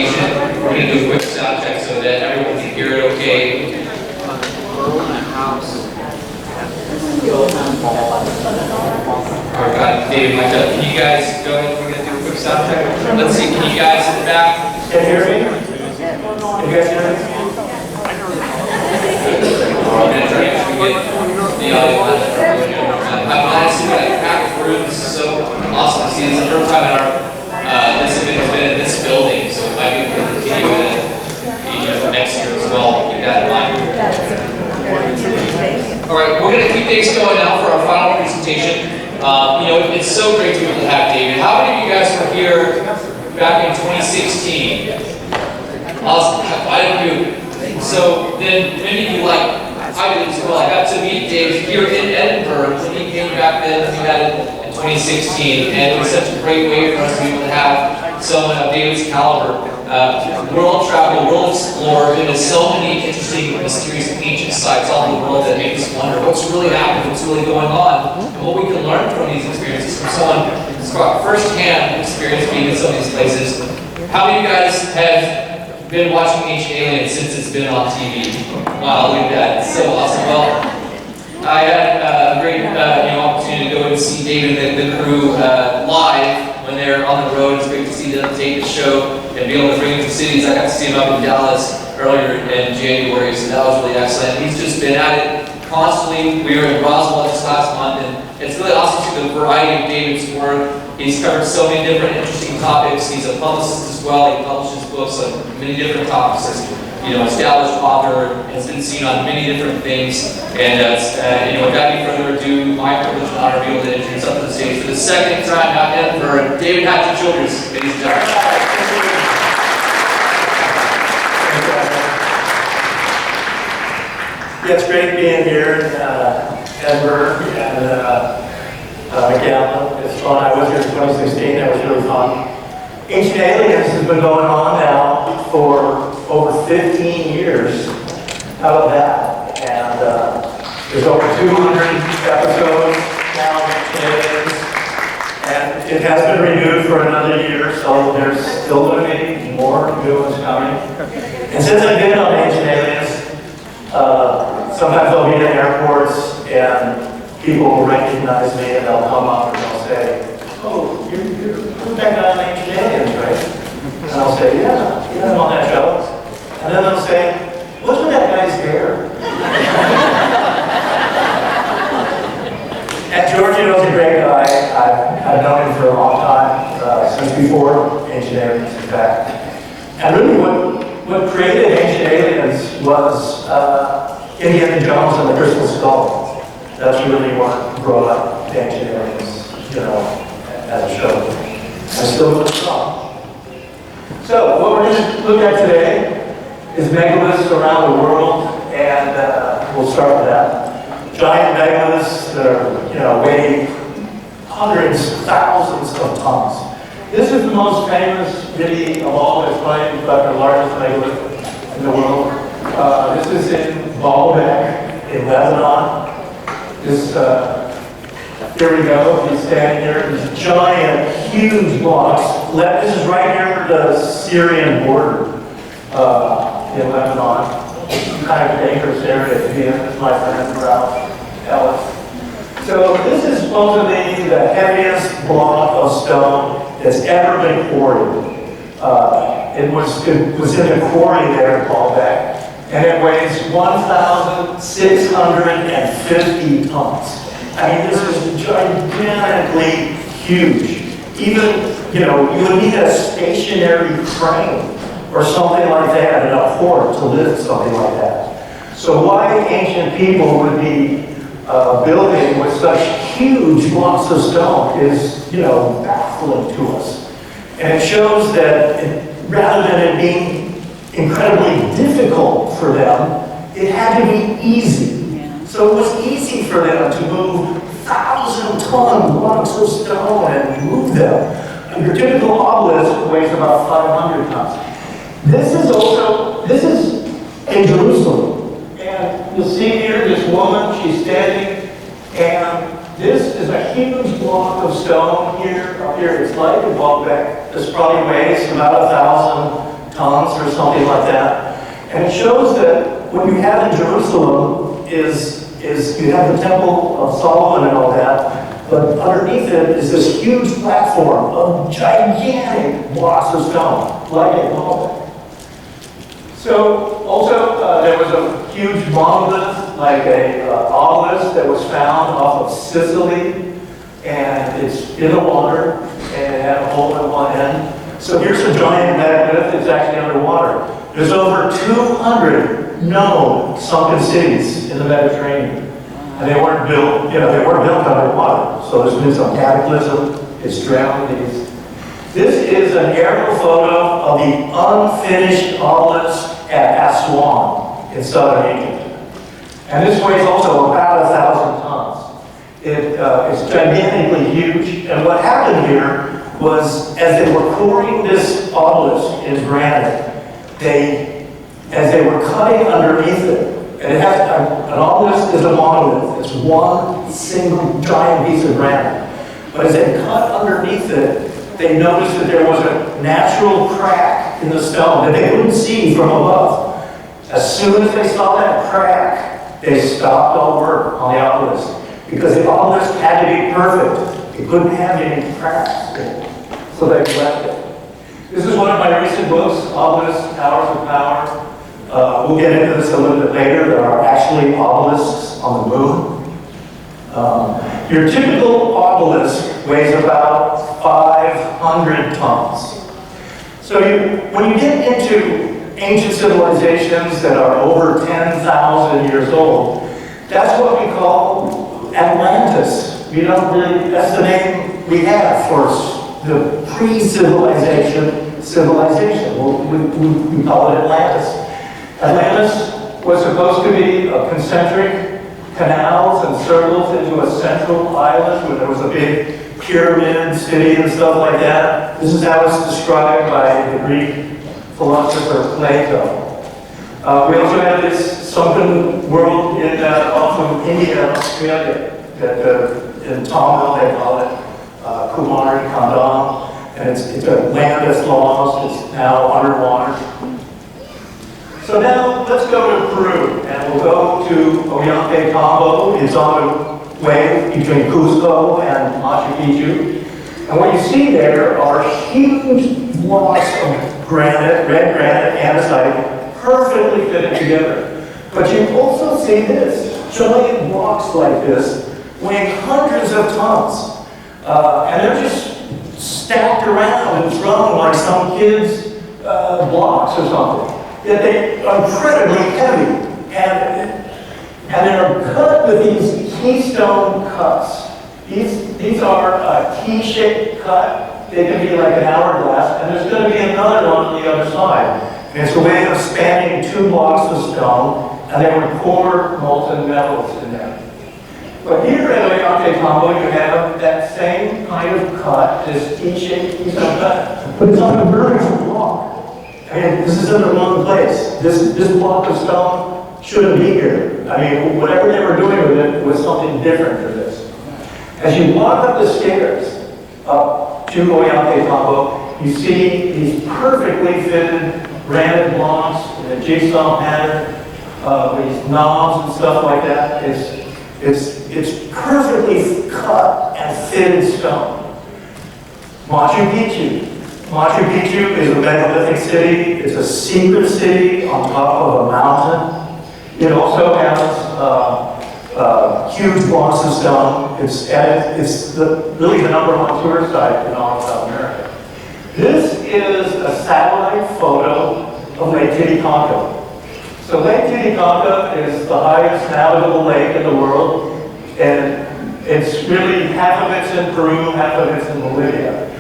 presentation. We're going to do a quick sound check so that everyone can hear it okay. Alright, got David, Mike, can you guys go ahead? We're going to do a quick sound check. Let's see, can you guys in the back? Can you hear me? Can you guys hear me? I'm going to try to get the audio on. I'm honestly like packed room. This is so awesome to see. This is the first time in our this event has been in this building, so it might be able to continue next year as well. Keep that in mind. All right, we're going to keep things going now for our final presentation. It's so great to be able to have David. How many of you guys were here back in 2016? Awesome. I do. So then many of you I did as well. I got to meet Dave here in Edinburgh when he came back then. We had it in 2016, and it was such a great way for us to be able to have someone of David's caliber. World travel, world explorer, and there's so many interesting, mysterious, ancient sites all over the world that make us wonder what's really happening, what's really going on, and what we can learn from these experiences from someone who's got first-hand experience being in some of these places. How many of you guys have been watching Ancient Aliens since it's been on TV? Wow, look at that. It's so awesome. Well, I had a great opportunity to go and see David and the crew live when they're on the road. It's great to see them take the show and be able to bring them to cities. I got to see him up in Dallas earlier in January, so that was really excellent. He's just been at it constantly. We were in Roswell this last month, and it's really awesome to see the variety of David's work. He's covered so many different interesting topics. He's a publicist as well. He publishes books on many different topics. Established author, has been seen on many different things. And without any further ado, my privilege and honor to be able to introduce up to the stage for the second time out in Edinburgh, David Childress, ladies and gentlemen. Yeah, it's great being here in Edinburgh and Megaliths. It's fun. I was here in 2016. That was really fun. Ancient Aliens has been going on now for over 15 years. How about that? And there's over 200 episodes now of Ancient Aliens. And it has been renewed for another year, so there's still going to be more new ones coming. And since I've been on Ancient Aliens, sometimes I'll be in airports and people will recognize me and they'll come up and they'll say, "Oh, you're that guy on Ancient Aliens, right?" And I'll say, yeah, I'm on that show. And then they'll say, "What's with that guy's hair?" And George, is a great guy. I've known him for a long time, since before Ancient Aliens, in fact. And really what created Ancient Aliens was Indiana Jones and the Crystal Skull. That's really what brought up the Ancient Aliens, as a show. I still look strong. So what we're going to look at today is megaliths around the world, and we'll start with that. Giant megaliths that are, weigh hundreds, thousands of tons. This is the most famous video of all that's claimed about the largest megalith in the world. This is in Baalbek in Lebanon. Here we go. He's standing here. These giant, huge blocks. This is right near the Syrian border in Lebanon. Kind of dangerous area to be in. This is my friend Ralph Ellis. So this is supposedly the heaviest block of stone that's ever been quarried. It was in the quarry there in Baalbek, and it weighs 1,650 tons. I mean, this is gigantically huge. Even, you would need a stationary crane or something like that in a port to lift something like that. So why ancient people would be building with such huge blocks of stone is, baffling to us. And it shows that rather than it being incredibly difficult for them, it had to be easy. So it was easy for them to move 1,000-ton blocks of stone and move them. Your typical obelisk weighs about 500 tons. This is in Jerusalem. And you'll see here this woman, she's standing, and this is a huge block of stone here. Up here, it's like a Baalbek. This probably weighs about 1,000 tons. tons or something like that. And it shows that what you have in Jerusalem is you have the Temple of Solomon and all that, but underneath it is this huge platform of gigantic blocks of stone, like a mountain. So also there was a huge monolith, like a obelisk that was found off of Sicily, and it's in the water, and it had a hole in one end. So here's a giant megalith that's actually underwater. There's over 200 known sunken cities in the Mediterranean, and they weren't built, they weren't built underwater. So there's been some cataclysm. It's drowned these. This is an aerial photo of the unfinished obelisk at Aswan in southern Egypt. And this weighs also about 1,000 tons. It's gigantically huge. And what happened here was, as they were pouring this obelisk in granite, as they were cutting underneath it, and it has, an obelisk is a monolith. It's one single giant piece of granite. But as they cut underneath it, they noticed that there was a natural crack in the stone that they couldn't see from above. As soon as they saw that crack, they stopped all work on the obelisk, because the obelisk had to be perfect. It couldn't have any cracks in it. So they left it. This is one of my recent books, Obelisks, Towers of Power. We'll get into this a little bit later. There are actually obelisks on the moon. Your typical obelisk weighs about 500 tons. So when you get into ancient civilizations that are over 10,000 years old, that's what we call Atlantis. That's the name we have for the pre-civilization civilization. We call it Atlantis. Atlantis was supposed to be a concentric canals and circles into a central island where there was a big pyramid city and stuff like that. This is how it's described by the Greek philosopher Plato. We also have this sunken world off of India, Australia, that in Tamil they call it Kumari Kandam, and it's a land that's lost. It's now underwater. So now let's go to Peru, and we'll go to Ollantaytambo. It's on the way between Cusco and Machu Picchu. And what you see there are huge blocks of granite, red granite, andesite, perfectly fitted together. But you also see this, giant blocks like this, weighing hundreds of tons. And they're just stacked around and thrown like some kid's blocks or something. Yet they are incredibly heavy, and they're cut with these keystone cuts. These are a key-shaped cut. They can be like an hourglass, and there's going to be another one on the other side. And it's a way of spanning 2 blocks of stone, and they would pour molten metals in there. But here at Ollantaytambo, you have that same kind of cut, this T-shaped keystone cut, but it's on a vertical block. I mean, this is in the wrong place. This block of stone shouldn't be here. I mean, whatever they were doing with it was something different than this. As you walk up the stairs up to Ollantaytambo, you see these perfectly fitted granite blocks in a jigsaw pattern, these knobs and stuff like that. It's perfectly cut and fitted stone. Machu Picchu. Machu Picchu is a megalithic city. It's a secret city on top of a mountain. It also has huge blocks of stone. It's really the #1 tourist site in all of South America. This is a satellite photo of Lake Titicaca. So Lake Titicaca is the highest navigable lake in the world, and it's really half of it's in Peru, half of it's in Bolivia.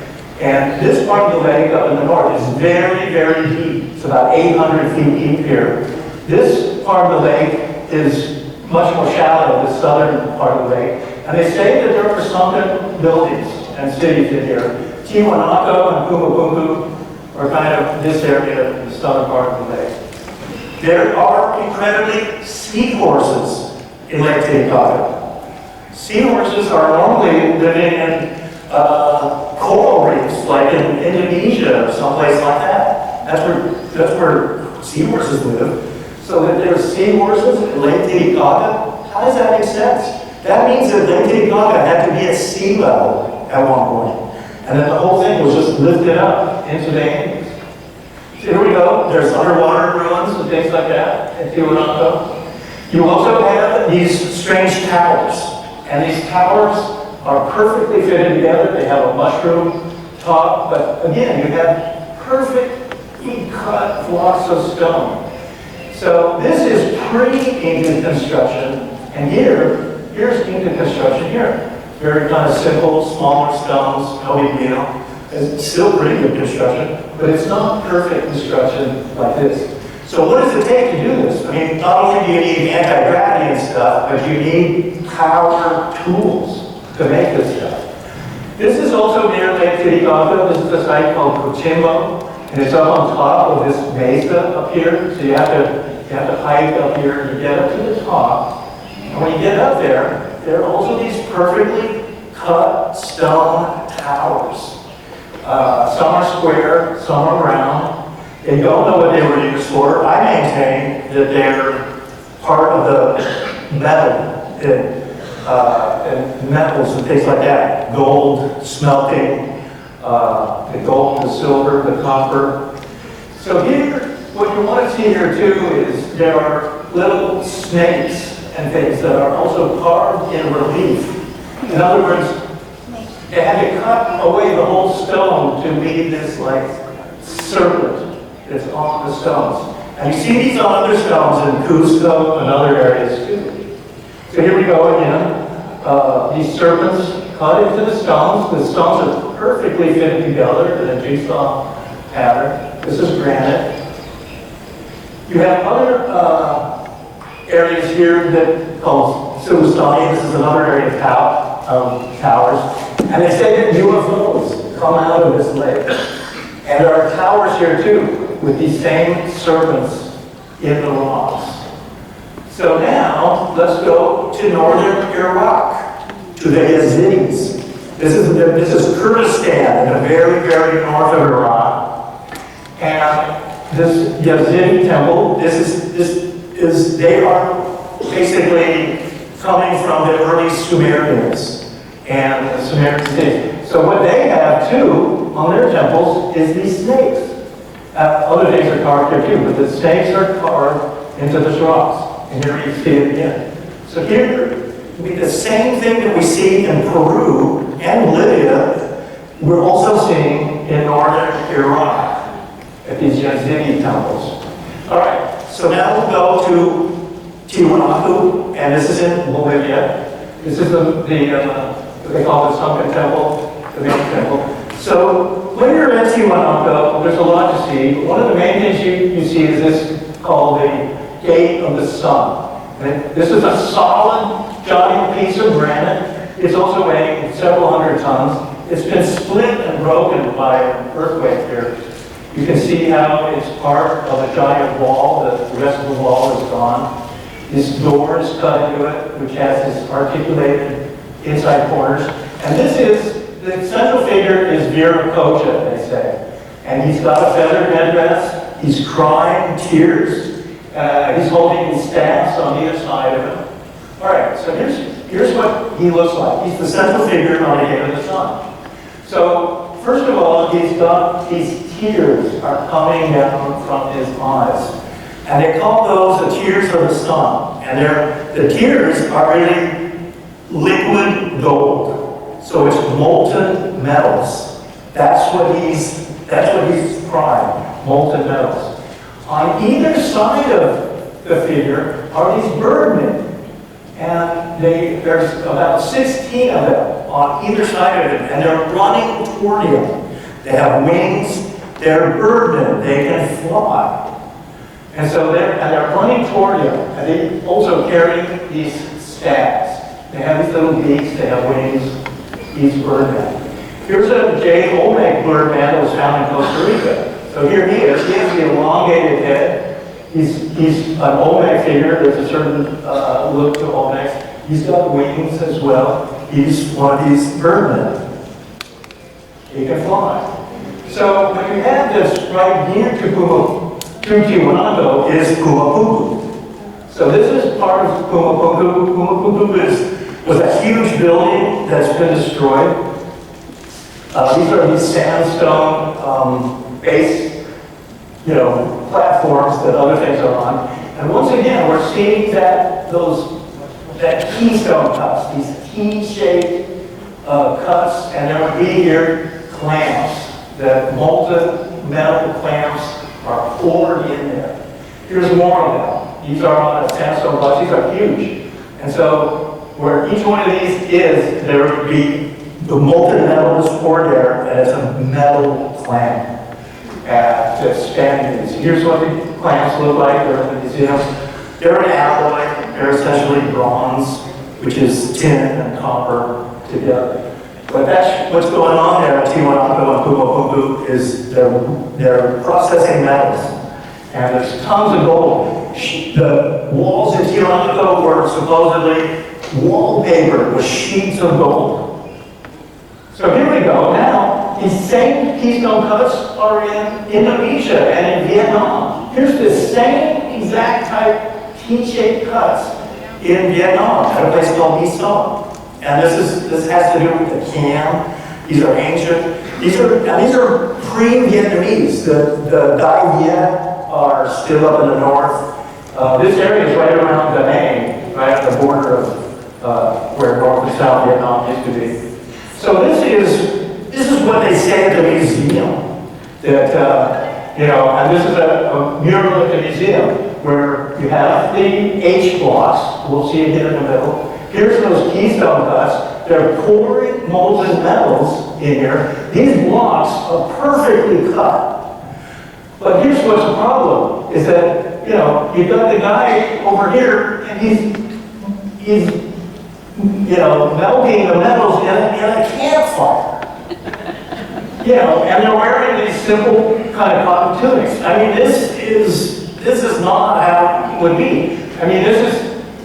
And this part of the lake up in the north is very, very deep. It's about 800 feet deep here. This part of the lake is much more shallow, the southern part of the lake. And they say that there are sunken buildings and cities in here. Tiwanaku and Pumapunku are kind of this area in the southern part of the lake. There are incredibly seahorses in Lake Titicaca. Seahorses are normally living in coral reefs, like in Indonesia or someplace like that. That's where that's where seahorses live. So that there's seahorses at Lake Titicaca, how does that make sense? That means that Lake Titicaca had to be at sea level at one point. And then the whole thing was just lifted up into the Andes. So here we go, there's underwater ruins and things like that in Tiwanaku. You also have these strange towers. And these towers are perfectly fitted together. They have a mushroom top, but again, you have perfectly cut blocks of stone. So this is pre-Inca construction, and here's Inca construction here. Very kind of simple, smaller stones, no big deal. It's still pretty good construction, but it's not perfect construction like this. So what does it take to do this? I mean, not only do you need anti-gravity and stuff, but you need power tools to make this stuff. This is also near Lake Titicaca. This is a site called Cochimbo, and it's up on top of this mesa up here. So you have to hike up here to get up to the top. And when you get up there are also these perfectly cut stone towers. Some are square, some are round. They don't know what they were used for. I maintain that they're part of the metal and metals and things like that. Gold, smelting, the gold, the silver, the copper. So here, what you want to see here too is there are little snakes and things that are also carved in relief. In other words, they had to cut away the whole stone to leave this like serpent that's on the stones. And you see these on other stones in Cusco and other areas too. So here we go again. These serpents cut into the stones. The stones are perfectly fitted together in a jigsaw pattern. This is granite. You have other areas here that called Silustani. This is another area of towers. And they say that UFOs come out of this lake. And there are towers here too, with these same serpents in the rocks. So now, let's go to northern Iraq, to the Yazidis. This is Kurdistan, in the very, very north of Iraq. And this Yazidi temple, they are basically coming from the early Sumerians and the Sumerian cities. So what they have too on their temples is these snakes. Other things are carved here too, but the snakes are carved into the rocks. And here you see it again. So here, the same thing that we see in Peru and Libya, we're also seeing in northern Iraq at these Yazidi temples. All right, so now we'll go to Tiwanaku, and this is in Bolivia. This is what they call the sunken temple, the main temple. So when you're in Tiwanaku, there's a lot to see. One of the main things you see is this called the Gate of the Sun. And this is a solid, giant piece of granite. It's also weighing several hundred tons. It's been split and broken by an earthquake here. You can see how it's part of a giant wall. The rest of the wall is gone. This door is cut into it, which has this articulated inside corners. And the central figure is Viracocha, they say. And he's got a feathered headdress. He's crying tears. He's holding his staffs on either side of him. All right, so here's what he looks like. He's the central figure on the Gate of the Sun. So first of all, he's got these tears are coming down from his eyes. And they call those the tears of the sun. And the tears are really liquid gold. So it's molten metals. That's what he's crying, molten metals. On either side of the figure are these birdmen. And there's about 16 of them on either side of him. And they're running toward him. They have wings. They're birdmen. They can fly. And so they're running toward him. And they also carry these staffs. They have these little beaks. They have wings. These birdmen. Here's a J. Olmec birdman that was found in Costa Rica. So here he is. He has the elongated head. He's an Olmec figure. There's a certain look to Olmec. He's got wings as well. He's one of these birdmen. He can fly. So when you have this right near Tupumu, through Tiwanaku is Pumapunku. So this is part of Pumapunku. Pumapunku was a huge building that's been destroyed. These are these sandstone base, platforms that other things are on. And once again, we're seeing that keystone cuts, these T-shaped cuts, and there would be here clamps, that molten metal clamps are poured in there. Here's more of them. These are on a sandstone block. These are huge. And so where each one of these is, there would be the molten metal is poured there, and it's a metal clamp to stand in these. Here's what the clamps look like. They're in the museum. They're an alloy. They're essentially bronze, which is tin and copper together. But that's what's going on there at Tiwanaku and Pumapunku is they're processing metals. And there's tons of gold. The walls in Tiwanaku were supposedly wallpapered with sheets of gold. So here we go. Now, these same keystone cuts are in Indonesia and in Vietnam. Here's the same exact type T-shaped cuts in Vietnam at a place called Eastone. And this has to do with the Cam. These are ancient. These are pre-Vietnamese. The Dai Viet are still up in the north. This area is right around Da Nang, right at the border of where North and South Vietnam used to be. So this is what they say at the museum. That and this is a mural at the museum where you have the H blocks. We'll see it here in the middle. Here's those keystone cuts. They're pouring molten metals in here. These blocks are perfectly cut. But here's what's the problem, is that, you've got the guy over here, and he's melting the metals in a campfire. And they're wearing these simple kind of cotton tunics. I mean, this is not how it would be. I mean,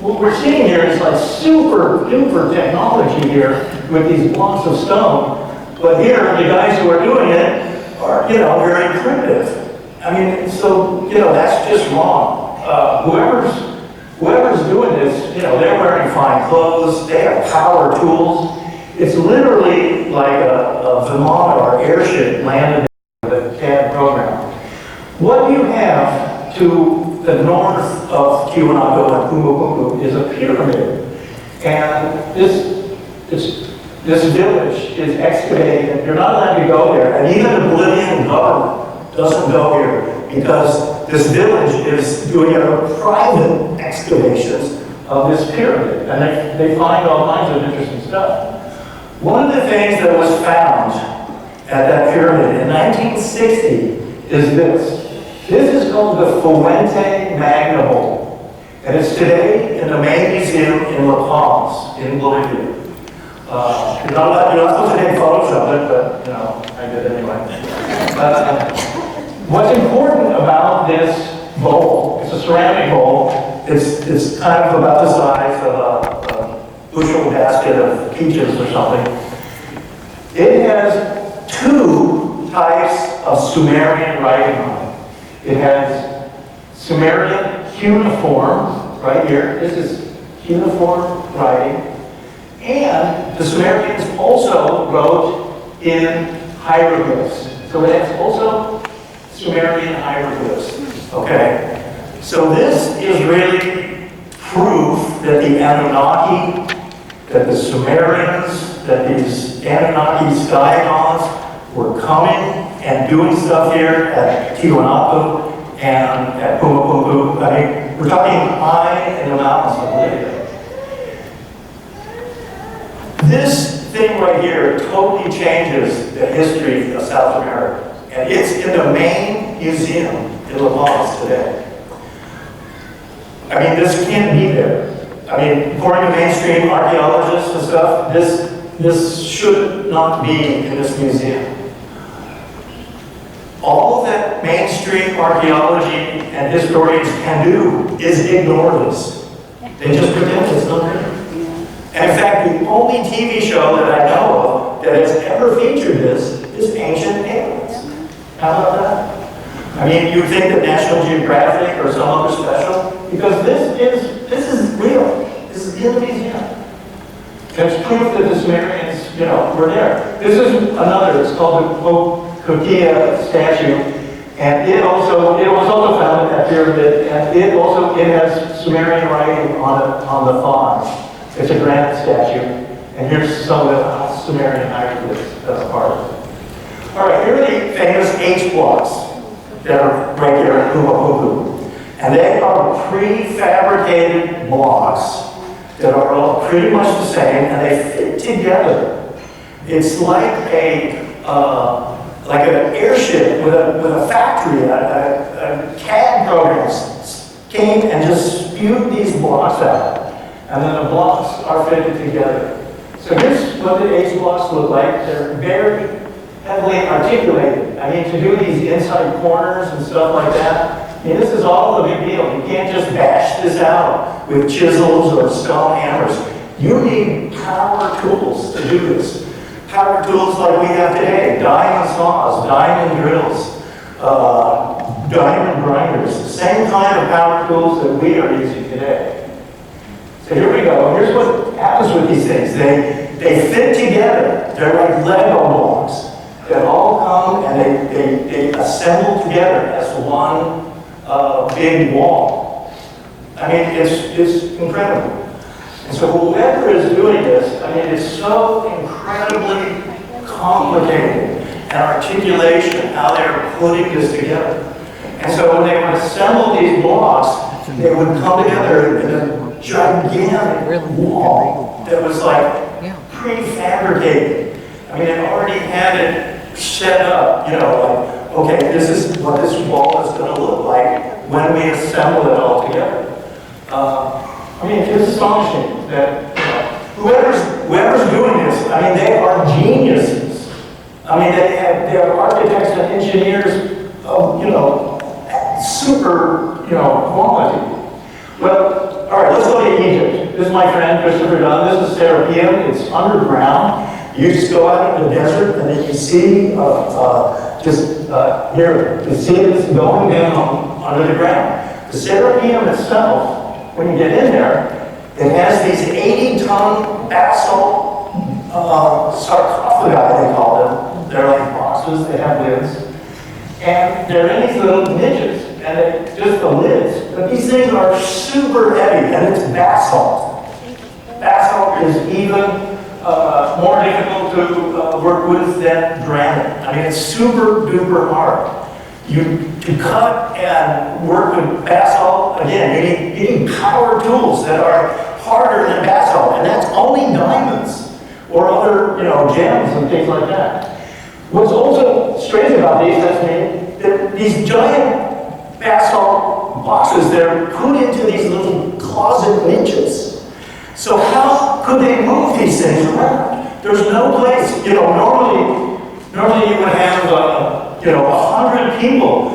what we're seeing here is like super duper technology here with these blocks of stone. But here, the guys who are doing it are, very primitive. I mean, so, that's just wrong. Whoever's doing this, they're wearing fine clothes, they have power tools. It's literally like a Vermont or airship landed in the CAD program. What you have to the north of Tiwanaku and Pumapunku is a pyramid. And this village is excavated. You're not allowed to go there. And even the Bolivian government doesn't go here because this village is doing private excavations of this pyramid. And they find all kinds of interesting stuff. One of the things that was found at that pyramid in 1960 is this. This is called the Fuente Magna Bowl, and it's today in the main museum in La Paz, in Bolivia. You're not supposed to take photos of it, but I did anyway. What's important about this bowl? It's a ceramic bowl. It's kind of about the size of a bushel basket of peaches or something. It has two types of Sumerian writing on it. It has Sumerian cuneiform, right here. This is cuneiform writing. And the Sumerians also wrote in hieroglyphs. So it has also Sumerian hieroglyphs. Okay? So this is really proof that the Anunnaki, that the Sumerians, that these Anunnaki sky gods were coming and doing stuff here at Tiwanaku and at Pumapunku. I mean, we're talking high in the mountains of Bolivia. This thing right here totally changes the history of South America. And it's in the main museum in La Paz today. I mean, this can't be there. I mean, according to mainstream archaeologists and stuff, this should not be in this museum. All that mainstream archaeology and historians can do is ignore this. They just pretend it's not there. And in fact, the only TV show that I know of that has ever featured this is Ancient Aliens. How about that? I mean, you think that National Geographic or some other special? Because this is real. This is in the museum. There's proof that the Sumerians, you know, were there. This is another, it's called the Kokia statue. And it was also found in that pyramid, and it has Sumerian writing on the fawn. It's a granite statue. And here's some of the Sumerian hieroglyphs that's part of it. All right, here are the famous H blocks that are right there in Pumapuku. And they are prefabricated blocks that are all pretty much the same, and they fit together. It's like like an airship with a factory, a CAD program came and just spewed these blocks out. And then the blocks are fitted together. So here's what the H blocks look like. They're very heavily articulated. I mean, to do these inside corners and stuff like that, I mean, this is all a big deal. You can't just bash this out with chisels or stone hammers. You need power tools to do this. Power tools like we have today, diamond saws, diamond drills, diamond grinders, the same kind of power tools that we are using today. So here we go. Here's what happens with these things. They fit together. They're like Lego blocks that all come and they assemble together as one big wall. I mean, it's incredible. And so whoever is doing this, I mean, it's so incredibly complicated and articulation, how they're putting this together. And so when they would assemble these blocks, they would come together in a gigantic wall that was like prefabricated. I mean, they already had it set up, you know, like, okay, this is what this wall is going to look like when we assemble it all together. I mean, it's astonishing that, you know, whoever's doing this, I mean, they are geniuses. I mean, they are architects and engineers of, you know, super, you know, quality. Well, all right, let's go to Egypt. This is my friend Christopher Dunn. This is Serapeum. It's underground. You just go out in the desert and then you see here, you see this going down under the ground. The Serapeum itself, when you get in there, it has these 80-ton basalt sarcophagi, they call them. They're like boxes, they have lids. And they're in these little niches, and just the lids. But these things are super heavy, and it's basalt. Basalt is even more difficult to work with than granite. I mean, it's super duper hard. To cut and work with basalt, again, you need power tools that are harder than basalt, and that's only diamonds or other, you know, gems and things like that. What's also strange about these, these giant basalt boxes, they're put into these little closet niches. So how could they move these things around? There's no place, you know, normally you would have, you know, 100 people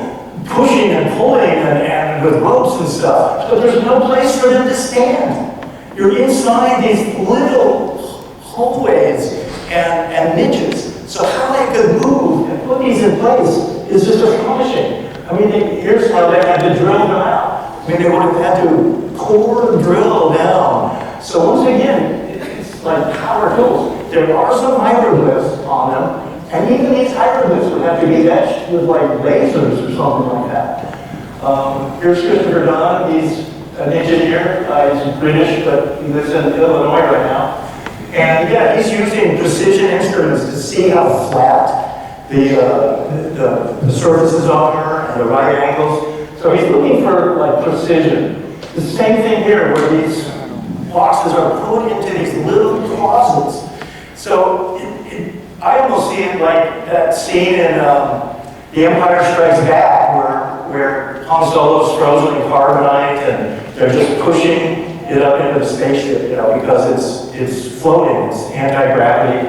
pushing and pulling and with ropes and stuff, but there's no place for them to stand. You're inside these little hallways and niches. So how they could move and put these in place is just astonishing. I mean, here's how they had to drill them out. I mean, they would have had to core drill down. So once again, it's like power tools. There are some hieroglyphs on them, and even these hieroglyphs would have to be etched with like lasers or something like that. Here's Christopher Dunn. He's an engineer. He's British, but he lives in Illinois right now. And yeah, he's using precision instruments to see how flat the surfaces are and the right angles. So he's looking for like precision. The same thing here, where these boxes are put into these little closets. So I almost see it like that scene in The Empire Strikes Back, where Han Solo's frozen in carbonite and they're just pushing it up into the spaceship, you know, because it's floating, it's anti-gravity,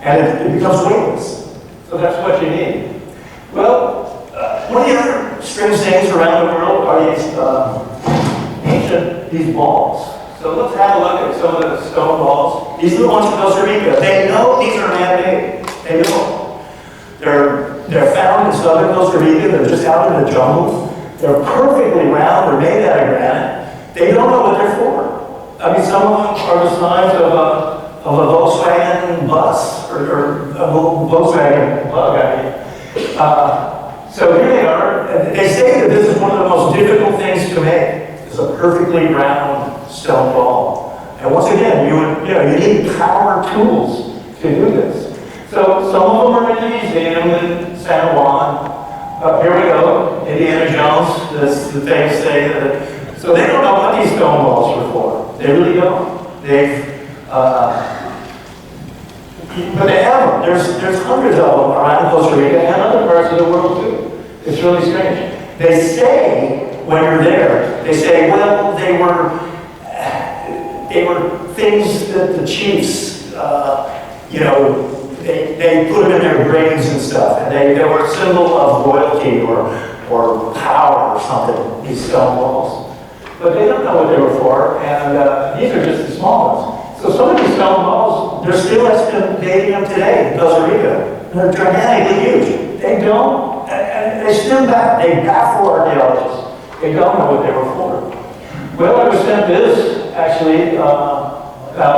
and it becomes weightless. So that's what you need. Well, one of the other strange things around the world are these balls. So let's have a look at some of the stone balls. These are the ones from Costa Rica. They know these are man-made. They know. They're found in southern Costa Rica. They're just out in the jungle. They're perfectly round. They're made out of granite. They don't know what they're for. I mean, some of them are the size of a Volkswagen bus or a Volkswagen bug, I mean. So here they are. They say that this is one of the most difficult things to make. It's a perfectly round stone ball. And once again, you need power tools to do this. So some of them are in the museum in San Juan. Here we go, Indiana Jones, this the famous thing. So they don't know what these stone balls are for. They really don't. But they have them. There's hundreds of them around Costa Rica and other parts of the world too. It's really strange. They say, when you're there, they say, well, they were things that the chiefs, they put them in their graves and stuff, and they were a symbol of royalty or power or something, these stone balls. But they don't know what they were for, and these are just the small ones. So some of these stone balls, they're still dating them today in Costa Rica. They're gigantically huge. They don't, and they still baffle archaeologists. They don't know what they were for. Well, I was sent this, actually, about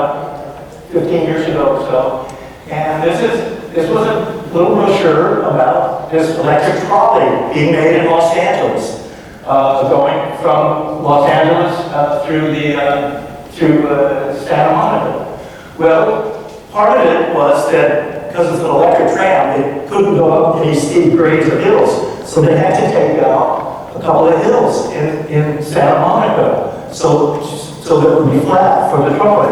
15 years ago or so. And this was a little brochure about this electric trolley being made in Los Angeles, going from Los Angeles through Santa Monica. Well, part of it was that because it's an electric tram, it couldn't go up any steep grades or hills, so they had to take out a couple of hills in Santa Monica, so that it would be flat for the trolley.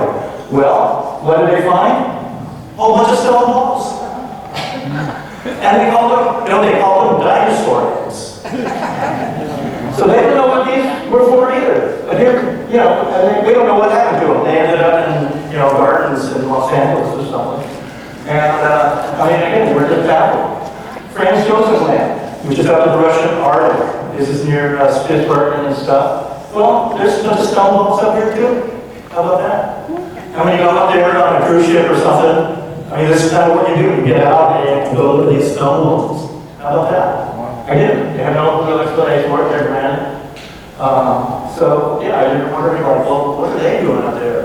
Well, what did they find? A whole bunch of stone balls. And they call them dinosaur heads. So they don't know what these were for either. But here, and we don't know what happened to them. They ended up in, gardens in Los Angeles or something. And, again, we're just baffled. Franz Josef Land, which is up in the Russian Arctic. This is near Spitsbergen and stuff. Well, there's a bunch of stone balls up here too. How about that? And when you go up there on a cruise ship or something, this is kind of what you do. You get out and you go look at these stone balls. How about that? Again, they have no real explanation for it. They're granite. You're wondering, what are they doing up there?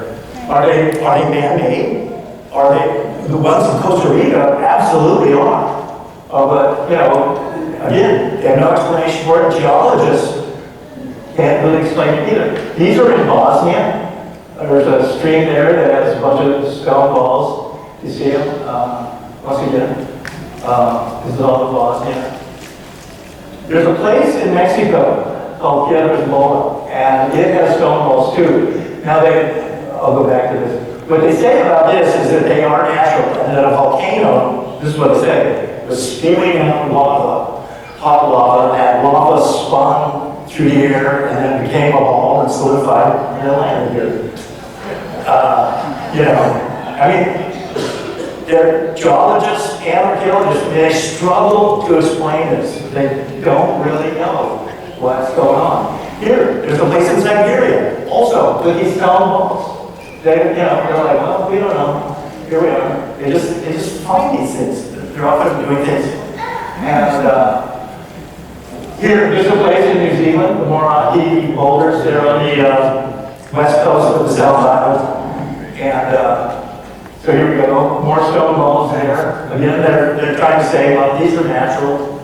Are they man-made? Are they the ones in Costa Rica? Absolutely are. But again, they have no explanation for it. Geologists can't really explain it either. These are in Bosnia. There's a stream there that has a bunch of stone balls. You see them? Once again, this is all of Bosnia. There's a place in Mexico called Childress, and it has stone balls too. Now I'll go back to this. What they say about this is that they are natural, and that a volcano, this is what they say, was spewing out lava, hot lava, and that lava spun through the air and then became a ball and solidified and then landed here. They're geologists and archaeologists, and they struggle to explain this. They don't really know what's going on. Here, there's a place in Siberia, also, with these stone balls. They're like, well, we don't know. Here we are. They just find these things. They're often doing things. And here, there's a place in New Zealand, the Moraki boulders. They're on the west coast of the South Island. And so here we go, more stone balls there. Again, they're trying to say, well, these are natural.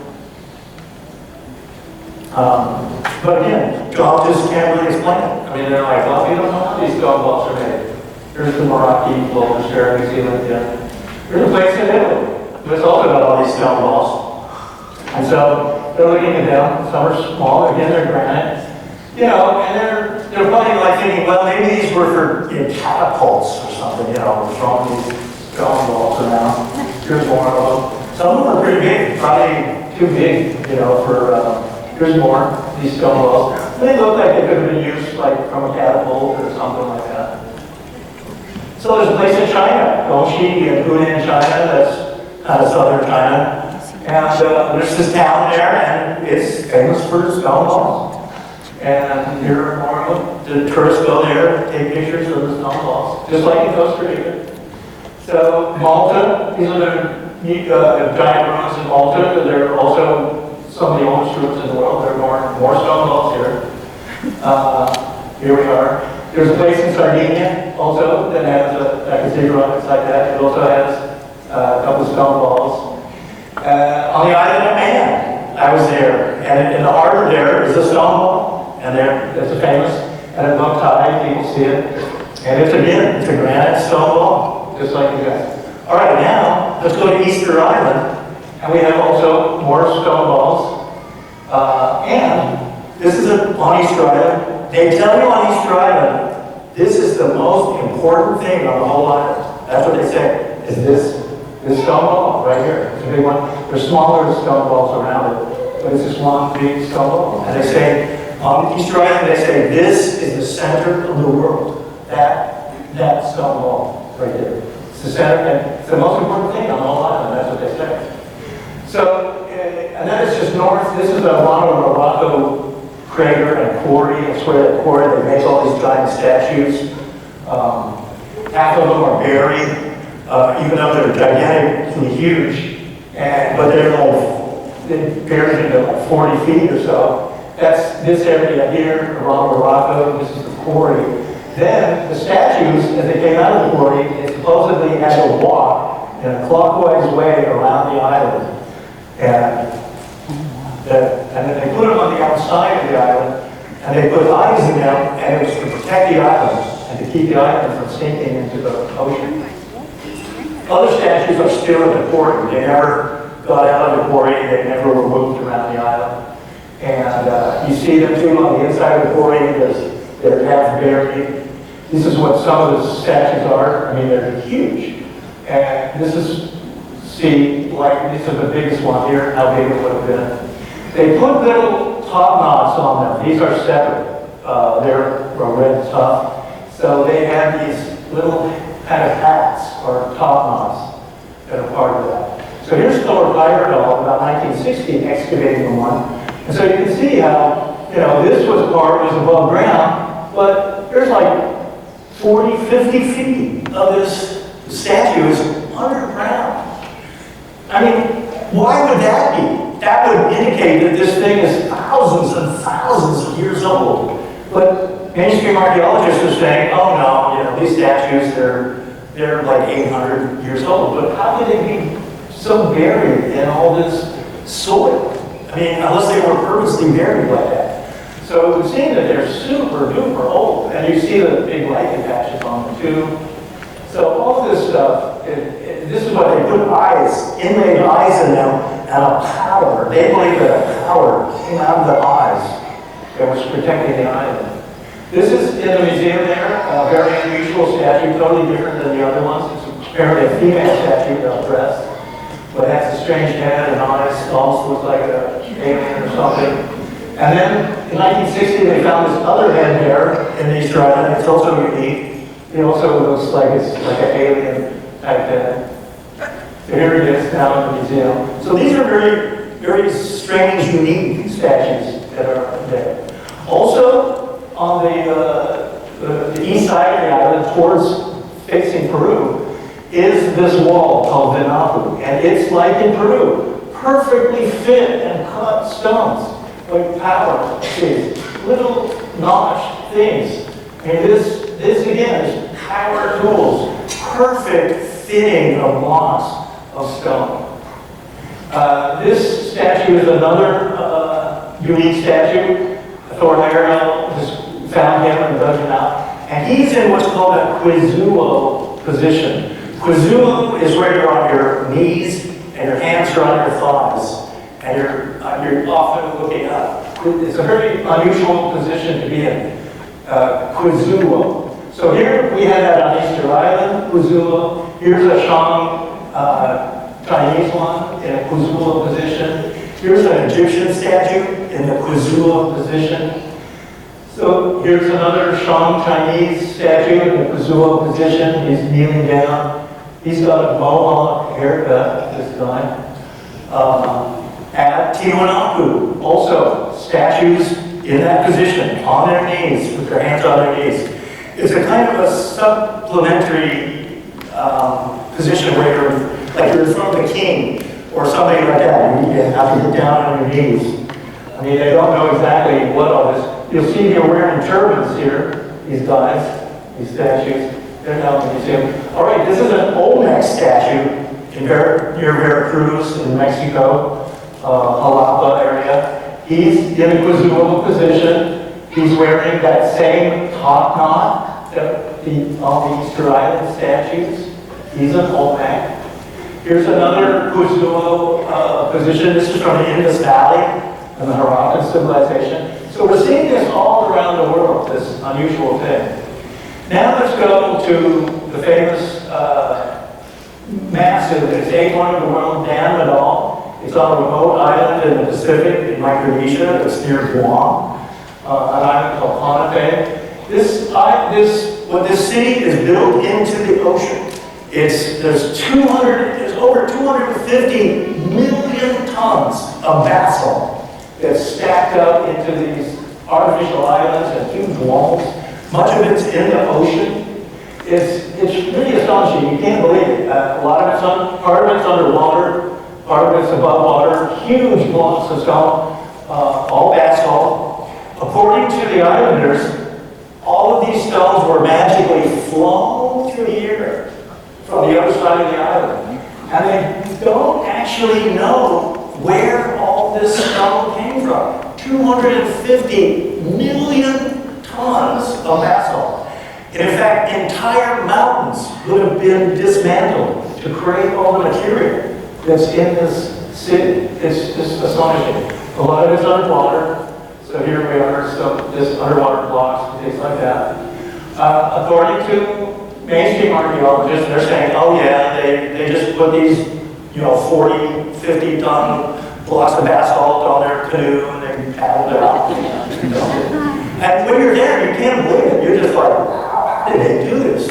But again, geologists can't really explain it. They're like, well, we don't know how these stone balls are made. Here's the Moraki boulders there in New Zealand. There's a place in Italy that's also got all these stone balls. And so they're looking at them. Some are small. Again, they're granite. And they're probably like thinking, well, maybe these were for catapults or something, throwing these stone balls around. Here's more of them. Some of them are pretty big, probably too big, here's more, these stone balls. They look like they could have been used from a catapult or something like that. So there's a place in China, Gongxi in Hunan, China, that's kind of southern China. And there's this town there, and it's famous for the stone balls. And here are more of them. The tourists go there, take pictures of the stone balls, just like in Costa Rica. So Malta, these are the giant ruins in Malta. They're also some of the oldest ruins in the world. There are more stone walls here. Here we are. There's a place in Sardinia also that has a cathedral on it like that. It also has a couple of stone walls. On the island of Man, I was there, and in the harbor there is a stone wall, and it's a famous, and at low tide people see it, and it's a granite stone wall, just like you guys. All right, now let's go to Easter Island, and we have also more stone walls, and this is on Easter Island. They tell you on Easter Island, this is the most important thing on the whole island. That's what they say, is this stone wall right here. It's a big one. There's smaller stone walls around it, but it's this one big stone wall. And they say, on Easter Island, they say, this is the center of the world. That stone wall right there. It's the center, and it's the most important thing on the whole island. That's what they say. So, and then it's just north. This is the Rocco crater and quarry. It's where the quarry, they make all these giant statues. Half of them are buried, even though they're gigantically huge, but they're buried into like 40 feet or so. That's this area here around Morocco. This is the quarry. Then the statues, as they came out of the quarry, they supposedly had to walk in a clockwise way around the island. And then they put them on the outside of the island, and they put eyes in them, and it was to protect the island and to keep the island from sinking into the ocean. Other statues are still in the quarry. They never got out of the quarry. They never were moved around the island. And you see them too on the inside of the quarry. They're half buried. This is what some of the statues are. I mean, they're huge. And this is, this is the biggest one here, how big it would have been. They put little top knots on them. These are separate. They're red tough. So they have these little kind of hats or top knots that are part of that. So here's Thor Heyerdahl, about 1960, excavating one. And so you can see how, this was above ground, but there's like 40, 50 feet of this statue is underground. I mean, why would that be? That would indicate that this thing is thousands and thousands of years old. But mainstream archaeologists are saying, oh no, these statues, they're like 800 years old. But how could they be so buried in all this soil? I mean, unless they were purposely buried like that. So it would seem that they're super duper old. And you see the big lichen patches on them too. So all this stuff, this is what they put inlaid eyes in them, and a power. They believe that a power came out of the eyes that was protecting the island. This is in the museum there, a very unusual statue, totally different than the other ones. It's apparently a female statue, dressed, but it has a strange head and eyes, almost looks like an alien or something. And then in 1960, they found this other head there in Easter Island. It's also unique. It also looks like it's like an alien type head. So here it is now in the museum. So these are very, very strange, unique statues that are there. Also, on the east side of the island, towards facing Peru, is this wall called Vinapu. And it's like in Peru, perfectly fit and cut stones, like power, these little notched things. And this again is power tools, perfect fitting of blocks of stone. This statue is another unique statue. Thor Heyerdahl just found him and dug him out. And he's in what's called a quizulo position. Quizulo is where you're on your knees and your hands are on your thighs. And you're often looking up. It's a very unusual position to be in. Quizulo. So here we had that on Easter Island, Quizulo. Here's a Shang Chinese one in a Quizulo position. Here's an Egyptian statue in the Quizulo position. So here's another Shang Chinese statue in the Quizulo position. He's kneeling down. He's got a mohawk haircut, this guy. At Tiwanaku, also statues in that position, on their knees, with their hands on their knees. It's a kind of a supplementary position where you're, like you're in front of the king or something like that. You have to get down on your knees. I mean, they don't know exactly what all this. You'll see they're wearing turbans here, these guys, these statues. They're down in the museum. All right, this is an Olmec statue near Veracruz in Mexico, Jalapa area. He's in a quadruple position. He's wearing that same top knot that all the Easter Island statues. He's an Olmec. Here's another quadruple position. This is from the Indus Valley and the Harappan civilization. So we're seeing this all around the world, this unusual thing. Now let's go to the famous massive, it's A1 of the world, Dan Madal. It's on a remote island in the Pacific in Micronesia. It's near Guam, an island called Ponape. What this city is built into the ocean. There's over 250 million tons of basalt that's stacked up into these artificial islands and huge walls. Much of it's in the ocean. It's really astonishing. You can't believe it. Part of it's underwater, part of it's above water. Huge blocks of stone, all basalt. According to the islanders, all of these stones were magically flown through the air from the other side of the island. And they don't actually know where all this stone came from. 250 million tons of basalt. And in fact, entire mountains would have been dismantled to create all the material that's in this city. It's just astonishing. A lot of it's underwater. So here we are, just underwater blocks and things like that. According to mainstream archaeologists, they're saying, oh yeah, they just put these 40, 50 ton blocks of basalt on their canoe and they paddled it out. And when you're there, you can't believe it. You're just like, how did they do this?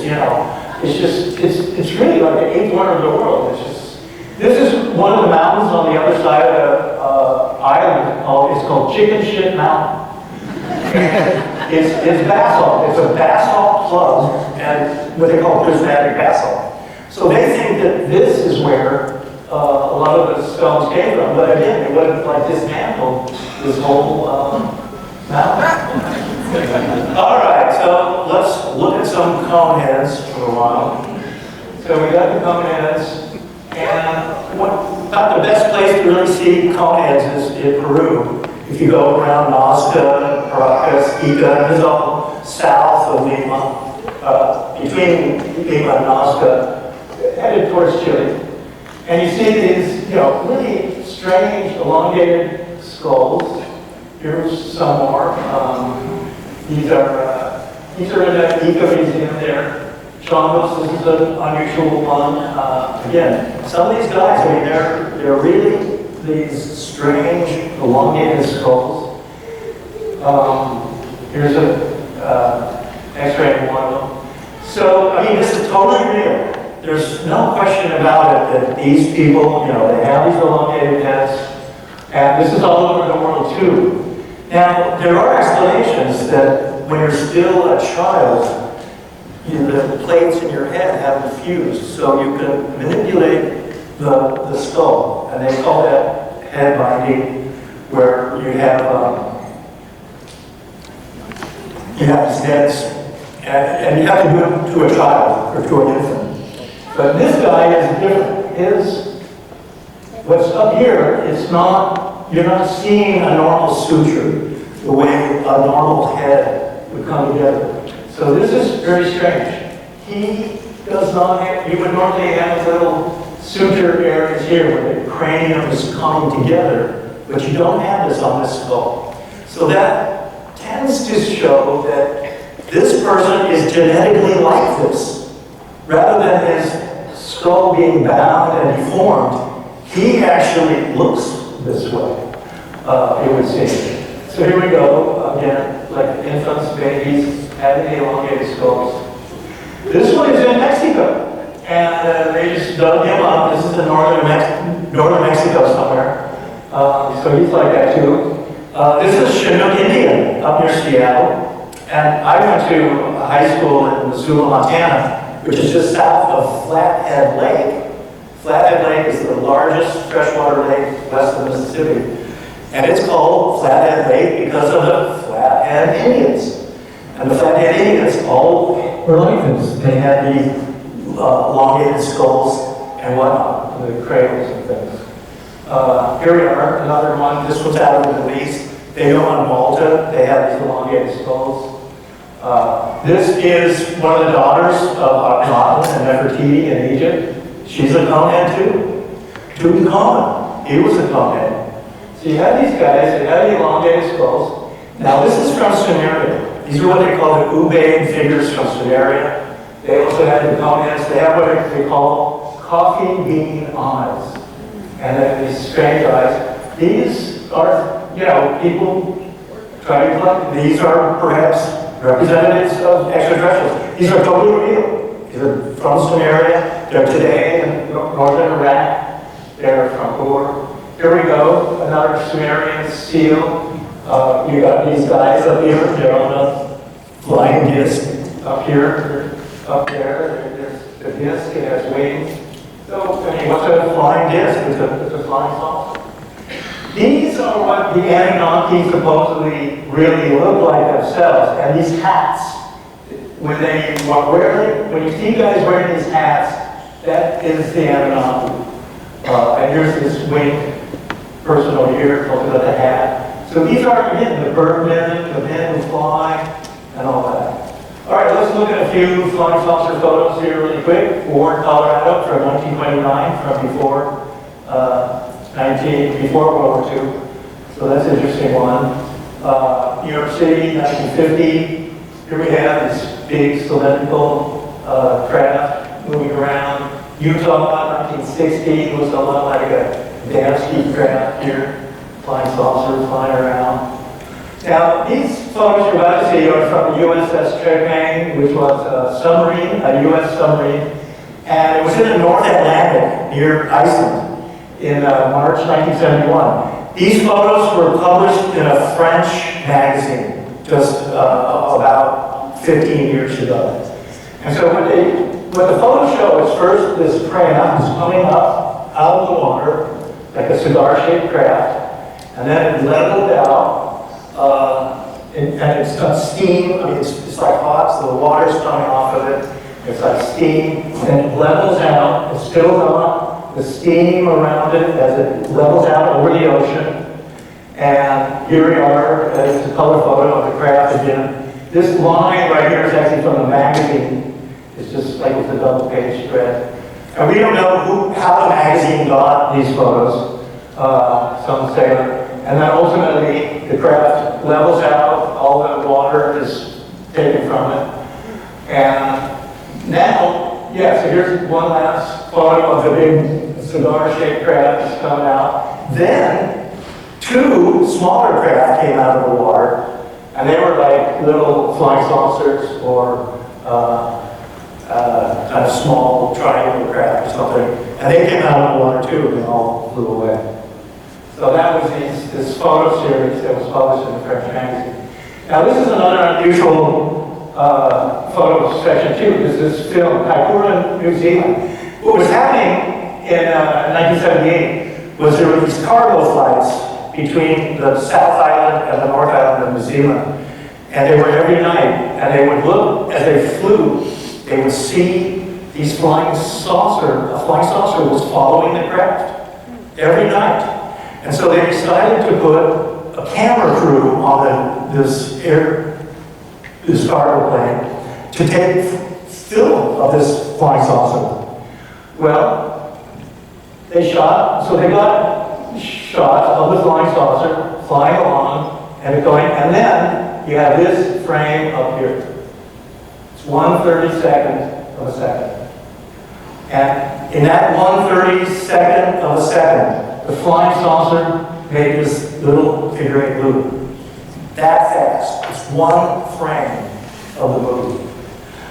It's really like the eighth wonder of the world. This is one of the mountains on the other side of the island. It's called Chicken Shit Mountain. It's basalt. It's a basalt plug, and what they call prismatic basalt. So they think that this is where a lot of the stones came from. But again, they would have dismantled this whole mountain. All right, so let's look at some cone heads for a while. So we got the cone heads. And about the best place to really see cone heads is in Peru. If you go around Nazca, Caracas, Ica, this is all south of Lima, between Lima and Nazca, headed towards Chile. And you see these, really strange, elongated skulls. Here's some more. These are in the Ica Museum there. Childress, this is an unusual one. Again, some of these guys, they're really these strange, elongated skulls. Here's an X-ray of one of them. So, this is totally real. There's no question about it that these people, they have these elongated heads, and this is all over the world too. Now, there are explanations that when you're still a child, the plates in your head haven't fused, so you can manipulate the skull, and they call that head binding, where you have these heads, and you have to do it to a child or to an infant. But this guy is different. What's up here, you're not seeing a normal suture the way a normal head would come together. So this is very strange. He does not have, you would normally have little suture areas here where the cranium is coming together, but you don't have this on this skull. So that tends to show that this person is genetically like this. Rather than his skull being bound and deformed, he actually looks this way, it would seem. So here we go, again, like infants, babies, having the elongated skulls. This one is in Mexico, and they just dug him up. This is in northern Mexico somewhere. So he's like that too. This is Chinook Indian up near Seattle, and I went to high school in Missoula, Montana. which is just south of Flathead Lake. Flathead Lake is the largest freshwater lake west of Mississippi. And it's called Flathead Lake because of the Flathead Indians. And the Flathead Indians all were like this. They had the elongated skulls and whatnot, the cradles and things. Here we are, another one. This was out of the Middle East. They go on Malta. They have these elongated skulls. This is one of the daughters of Akhenaten and Nefertiti in Egypt. She's a conehead too. Tutankhamun, he was a conehead. So you have these guys, they have the elongated skulls. Now this is from Sumeria. These are what they call the Ubaid figures from Sumeria. They also have the coneheads. They have what they call coffee bean eyes. And then these strange eyes. These are, people try to collect. These are perhaps representatives of extraterrestrials. These are totally real. These are from Sumeria. They're today in northern Iraq. They're from Ur. Here we go, another Sumerian seal. You got these guys up here. They're on a flying disc up here, up there. There's the disc. It has wings. So, I mean, what's a flying disc? It's a flying saucer. These are what the Anunnaki supposedly really look like themselves. And these hats, when you see guys wearing these hats, that is the Anunnaki. And here's this winged person over here talking about the hat. So these are, again, the birdmen, the men who fly, and all that. All right, let's look at a few flying saucer photos here really quick. Warren, Colorado from 1929, from before World War II. So that's an interesting one. New York City, 1950. Here we have this big cylindrical craft moving around. Utah, 1960, looks a lot like a Dansky craft here. Flying saucers flying around. Now, these photos you're about to see are from the USS Trepang, which was a submarine, a U.S. submarine, and it was in the North Atlantic near Iceland in March 1971. These photos were published in a French magazine just about 15 years ago. And so what the photos show is first this craft is coming up out of the water like a cigar-shaped craft, and then it leveled out. And it's got steam. I mean, it's like hot, so the water's coming off of it. It's like steam, and it levels out. It's still got the steam around it as it levels out over the ocean. And here we are. It's a color photo of the craft again. This line right here is actually from the magazine. It's just like it's a double-page spread. And we don't know how the magazine got these photos. Some say. And then ultimately, the craft levels out, all the water is taken from it. And now, so here's one last photo of the big cigar-shaped craft that's coming out. Then, two smaller craft came out of the water, and they were like little flying saucers or kind of small triangular craft or something. And they came out of the water too, and they all flew away. So that was this photo series that was published in the French magazine. Now this is another unusual photo section too. This is film, Kaikoura, New Zealand. What was happening in 1978 was there were these cargo flights between the South Island and the North Island of New Zealand. And they were every night. And they would look, as they flew, they would see these flying saucer. A flying saucer was following the craft every night. And so they decided to put a camera crew on this cargo plane to take film of this flying saucer. Well, they got shots of the flying saucer flying along and going, and then you have this frame up here. It's 1/32 of a second. And in that 1/32 of a second, the flying saucer made this little figure 8 loop. That fast. It's one frame of the movie.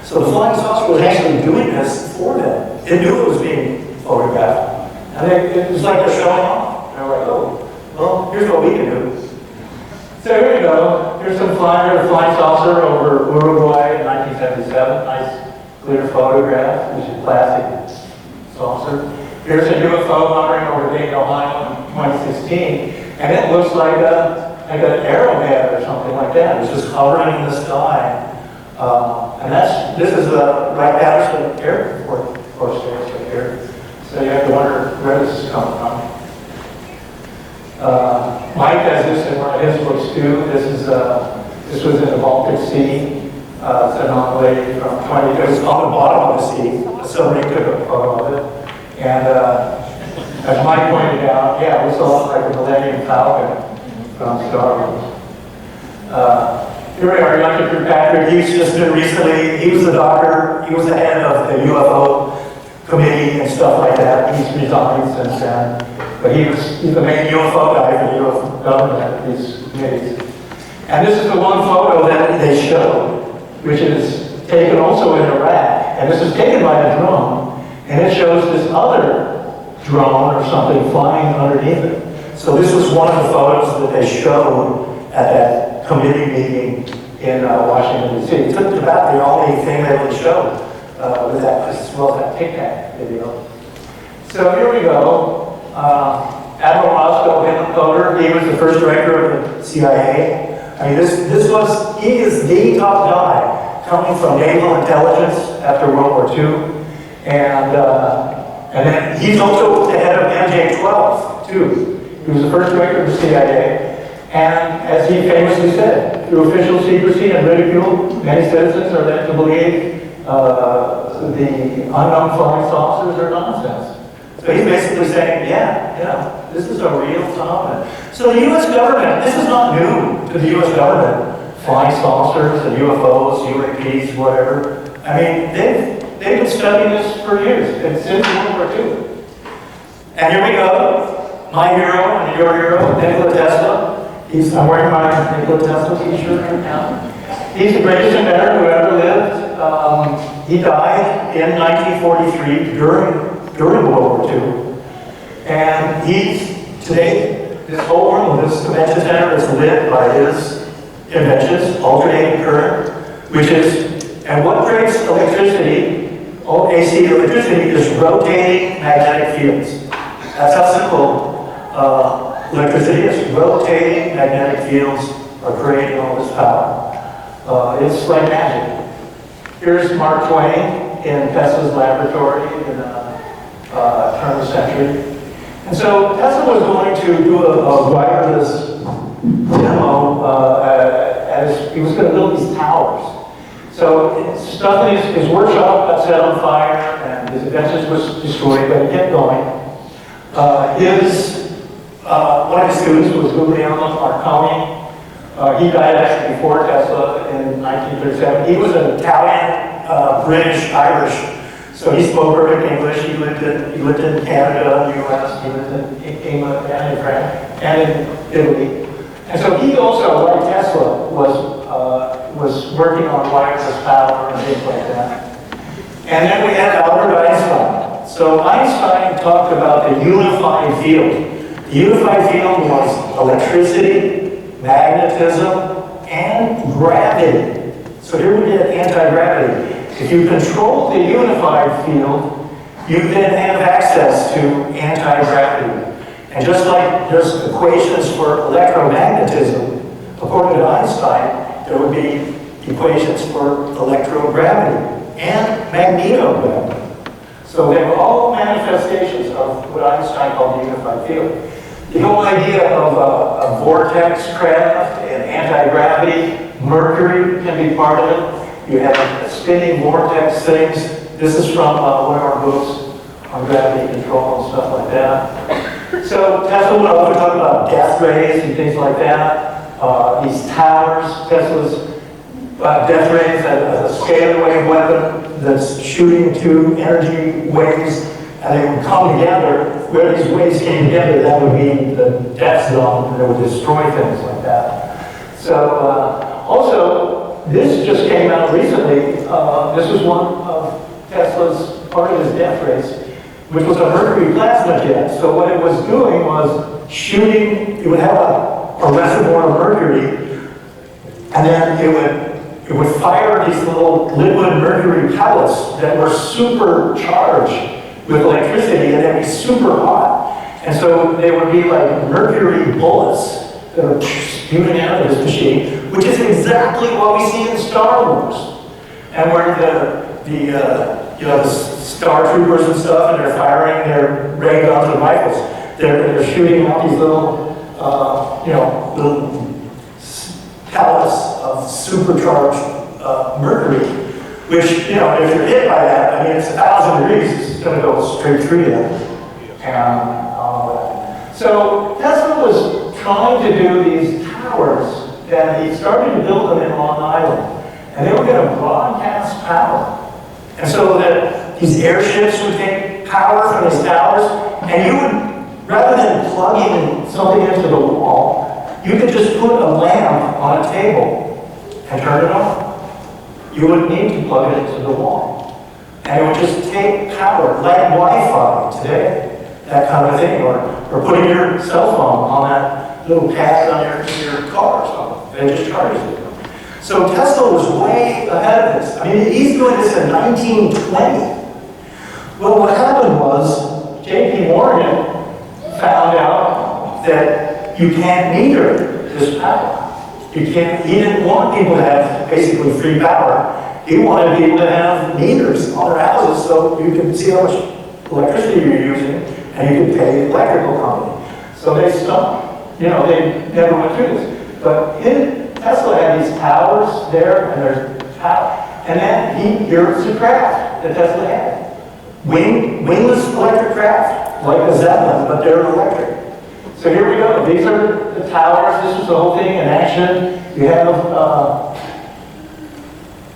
So the flying saucer was actually doing this for them. It knew it was being photographed. And it was like they're showing off. And they're like, oh, well, here's what we can do. So here we go. Here's some flying saucer over Uruguay in 1977. Nice clear photograph, which is plastic saucer. Here's a UFO hovering over Dayton, Ohio in 2016, and it looks like an arrowhead or something like that. It's just hovering in the sky. And this is Wright Patterson Air Force Base right here. So you have to wonder where this is coming from. Mike has this in one of his books too. This was in the Baltic Sea. It's an anomaly from 20. It was on the bottom of the sea. Somebody took a photo of it. And as Mike pointed out, yeah, it looks a lot like the Millennium Falcon from Star Wars. Here we are, Dr. Kirkpatrick. He's just been recently, he was the doctor, he was the head of the UFO committee and stuff like that. He's resigned since then. But he's the main UFO guy for the UFO government, these committees. And this is the one photo that they showed, which is taken also in Iraq. And this is taken by a drone, and it shows this other drone or something flying underneath it. So this was one of the photos that they showed at that committee meeting in Washington, D.C. It's about the only thing they would show with that, as well as that Tic Tac video. So here we go. Admiral Roscoe Hickencoder, he was the first director of the CIA. I mean, he is the top guy coming from naval intelligence after World War II. And then he's also the head of MJ-12, too. He was the first director of the CIA. And as he famously said, through official secrecy and ridicule, many citizens are led to believe the unknown flying saucers are nonsense. So he's basically saying, yeah, this is a real phenomenon. So the U.S. government, this is not new to the U.S. government. Flying saucers and UFOs, UAPs, whatever. I mean, they've been studying this for years, and since World War II. And here we go, my hero and your hero, Nikola Tesla. I'm wearing my Nikola Tesla t-shirt right now. He's the greatest inventor who ever lived. He died in 1943 during World War II. And today, this whole room, this convention center is lit by his inventions, alternating current, and what creates electricity, AC electricity, is rotating magnetic fields. That's how simple electricity is. Rotating magnetic fields are creating all this power. It's like magic. Here's Mark Twain in Tesla's laboratory in the turn of the century. And so Tesla was going to do a wireless demo as he was going to build these towers. So stuff in his workshop got set on fire and his inventions was destroyed, but he kept going. One of his students was Guglielmo Marconi. He died actually before Tesla in 1937. He was an Italian, British, Irish. So he spoke perfect English. He lived in Canada, the U.S. He lived in England and in France and in Italy. And so he also, like Tesla, was working on wireless power and things like that. And then we had Albert Einstein. So Einstein talked about the unified field. The unified field was electricity, magnetism, and gravity. So here we get anti-gravity. If you control the unified field, you then have access to anti-gravity. And just like there's equations for electromagnetism, according to Einstein, there would be equations for electrogravity and magnetogravity. So they were all manifestations of what Einstein called the unified field. The whole idea of a vortex craft and anti-gravity, mercury can be part of it. You have spinning vortex things. This is from one of our books on gravity control and stuff like that. So Tesla would also talk about death rays and things like that. These towers, Tesla's death rays as a scalar wave weapon that's shooting two energy waves, and they would come together. Where these waves came together, that would be the death zone, and it would destroy things like that. So also, this just came out recently. This was one of Tesla's, part of his death race, which was a mercury plasma jet. So what it was doing was shooting, it would have a reservoir of mercury, and then it it would fire these little liquid mercury pellets that were supercharged with electricity, and they'd be super hot. And so they would be like mercury bullets that are spewing out of this machine, which is exactly what we see in Star Wars. And where the Star Troopers and stuff, and they're firing their ray guns and rifles. They're shooting out these little, little pellets of supercharged mercury, which, if you're hit by that, I mean, it's 1,000 degrees, it's going to go straight through you. And so Tesla was trying to do these towers, and he started to build them in Long Island, and they were going to broadcast power. And so that these airships would take power from these towers, and you would, rather than plugging something into the wall, you could just put a lamp on a table and turn it on. You wouldn't need to plug it into the wall. And it would just take power, like Wi-Fi today, that kind of thing, or putting your cell phone on that little pad on your car or something, and it just charges it. So Tesla was way ahead of this. I mean, he's doing this in 1920. Well, what happened was J.P. Morgan found out that you can't meter this power. He didn't want people to have basically free power. He wanted people to have meters on their houses so you could see how much electricity you're using and you could pay the electrical company. So they stopped. They never went through this. But Tesla had these towers there, and there's power. And then here's the craft that Tesla had. Wingless electric craft, like a Zeppelin, but they're electric. So here we go. These are the towers. This was the whole thing in action. You have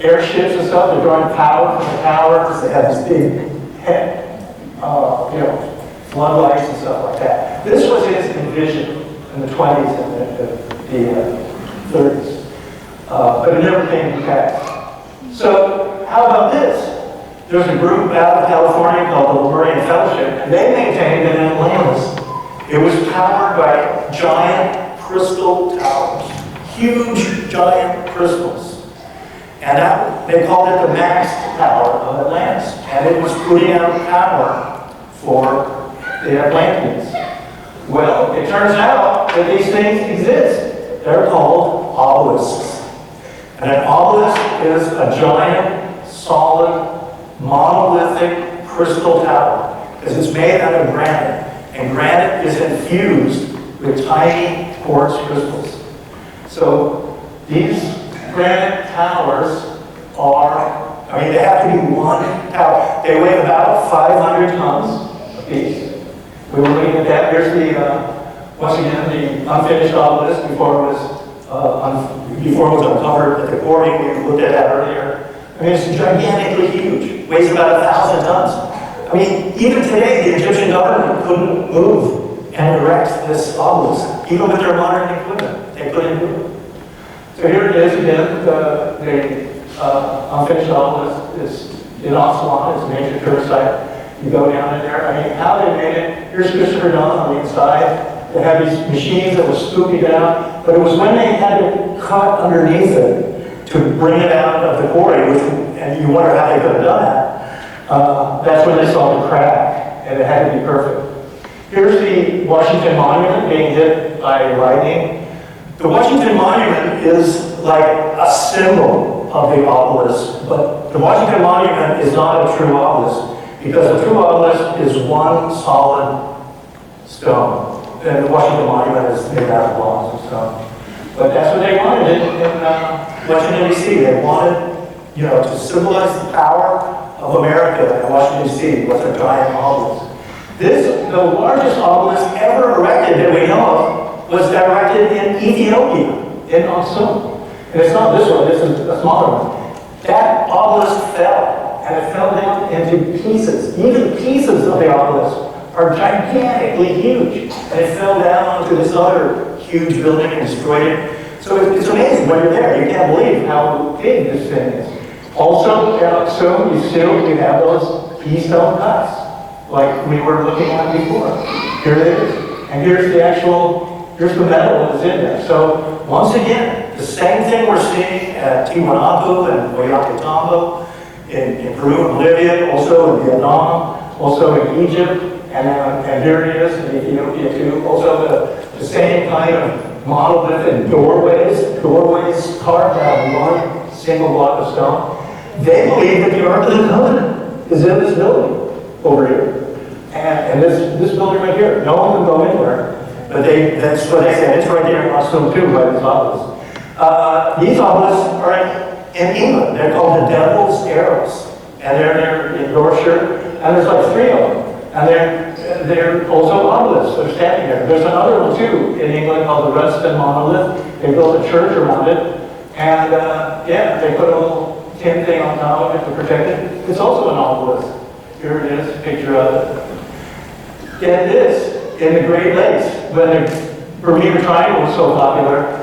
airships and stuff. They're drawing power from the towers. They have this big head, floodlights and stuff like that. This was his envision in the 20s and the 30s. But it never came to pass. So how about this? There's a group out of California called the Lemurian Fellowship, and they maintained that in Atlantis, it was powered by giant crystal towers. Huge, giant crystals. And they called it the Max Tower of Atlantis. And it was putting out power for the Atlanteans. Well, it turns out that these things exist. They're called obelisks. And an obelisk is a giant, solid, monolithic crystal tower. Because it's made out of granite. And granite is infused with tiny quartz crystals. So these granite towers they have to be one tower. They weigh about 500 tons apiece. We were looking at that. Here's once again, the unfinished obelisk before it was uncovered at the quarry. We looked at that earlier. I mean, it's gigantically huge. Weighs about 1,000 tons. I mean, even today, the Egyptian government couldn't move and erect this obelisk, even with their modern equipment. They couldn't do it. So here it is again. The unfinished obelisk is in Aswan. It's a major tourist site. You go down in there. I mean, how they made it. Here's Christopher Dunn on the inside. They had these machines that would scoop you down, but it was when they had to cut underneath it to bring it out of the quarry, and you wonder how they could have done that. That's when they saw the crack, and it had to be perfect. Here's the Washington Monument being hit by lightning. The Washington Monument is like a symbol of the obelisk, but the Washington Monument is not a true obelisk, because a true obelisk is one solid stone. And the Washington Monument is made out of blocks of stone. But that's what they wanted in Washington, D.C. They wanted, to symbolize the power of America in Washington, D.C. with a giant obelisk. The largest obelisk ever erected that we know of was erected in Ethiopia, in Aksum. And it's not this one, this is a smaller one. That obelisk fell, and it fell down into pieces. Even pieces of the obelisk are gigantically huge. And it fell down onto this other huge building and destroyed it. So it's amazing when you're there. You can't believe how big this thing is. Also, in Aksum, you have those keystone cuts, like we were looking at before. Here it is. And here's the actual here's the metal that's in there. So once again, the same thing we're seeing at Tiwanaku and Ollantaytambo, in Peru and Bolivia, also in Vietnam, also in Egypt, and here it is in Ethiopia too. Also the same kind of monolith and doorways carved out of one single block of stone. They believe that the Ark of the Covenant is in this building over here. And this building right here, no one can go anywhere. But that's what they said. It's right there in Austin too, by this obelisk. These obelisks are in England. They're called the Devil's Arrows. And they're in Yorkshire. And there's like 3 of them. And they're also obelisks. They're standing there. There's another one too in England called the Rudston Monolith. They built a church around it. And yeah, they put a little tin thing on top of it to protect it. It's also an obelisk. Here it is, a picture of it. Get this, in the Great Lakes, when the Bermuda Triangle was so popular,